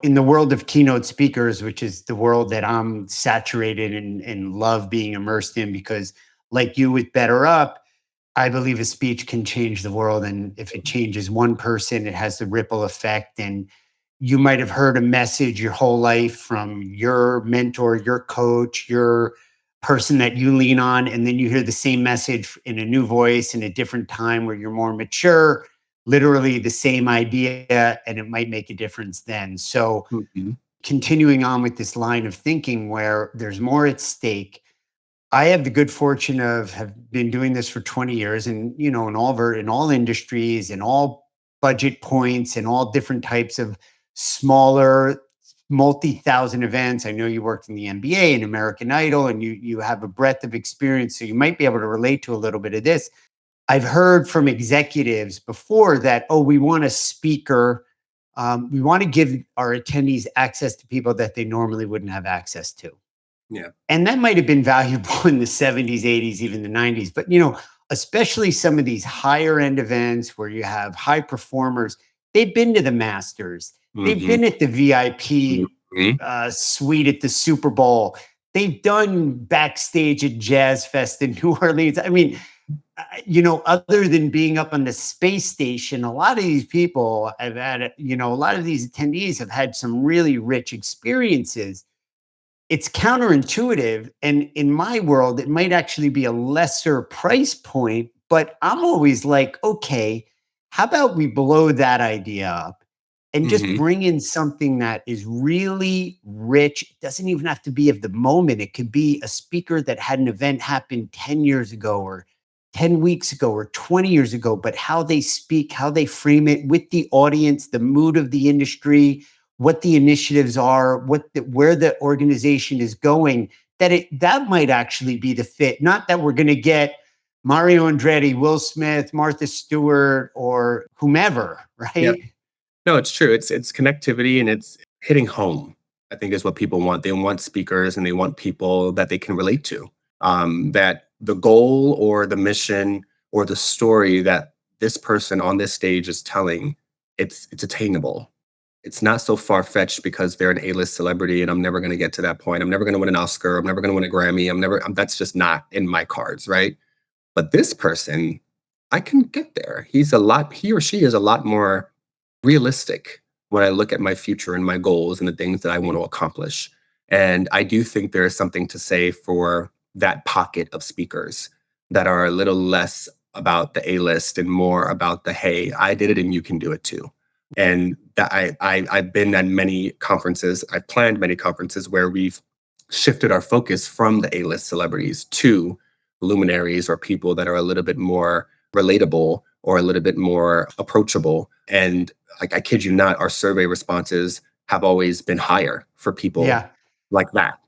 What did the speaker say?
In the world of keynote speakers, which is the world that I'm saturated and love being immersed in, because like you with Better Up, I believe a speech can change the world. And if it changes one person, it has the ripple effect. And you might have heard a message your whole life from your mentor, your coach, your person that you lean on. And then you hear the same message in a new voice in a different time where you're more mature, literally the same idea, and it might make a difference then. So, Mhm. continuing on with this line of thinking where there's more at stake, I have the good fortune of have been doing this for 20 years, and in all industries, in all budget points, and all different types of smaller multi-thousand events. I know you worked in the NBA and American Idol, and you have a breadth of experience, so you might be able to relate to a little bit of this. I've heard from executives before that, oh, we want a speaker. We want to give our attendees access to people that they normally wouldn't have access to. Yeah. And that might have been valuable in the 70s, 80s, even the 90s. But, especially some of these higher end events where you have high performers, they've been to the Masters, they've Mhm. been at the VIP Mhm. suite at the Super Bowl, they've done backstage at Jazz Fest in New Orleans. I mean, other than being up on the space station, a lot of these people have had, a lot of these attendees have had some really rich experiences. It's counterintuitive. And in my world, it might actually be a lesser price point, but I'm always like, okay, how about we blow that idea up and just Mhm. bring in something that is really rich? It doesn't even have to be of the moment. It could be a speaker that had an event happen 10 years ago or 10 weeks ago or 20 years ago, but how they speak, how they frame it with the audience, the mood of the industry, what the initiatives are, where the organization is going, that might actually be the fit. Not that we're going to get Mario Andretti, Will Smith, Martha Stewart, or whomever, Yeah. right? No, it's true. It's connectivity and it's hitting home, I think is what people want. They want speakers and they want people that they can relate to. That the goal or the mission or the story that this person on this stage is telling, it's attainable. It's not so far-fetched because they're an A-list celebrity and I'm never going to get to that point. I'm never going to win an Oscar. I'm never going to win a Grammy. That's just not in my cards, right? But this person, I can get there. He or she is a lot more realistic when I look at my future and my goals and the things that I want to accomplish. And I do think there is something to say for that pocket of speakers that are a little less about the A list and more about the hey, I did it and you can do it too. And that I've been at many conferences, I've planned many conferences where we've shifted our focus from the A list celebrities to luminaries or people that are a little bit more relatable or a little bit more approachable. And I kid you not, our survey responses have always been higher for people Yeah. like that.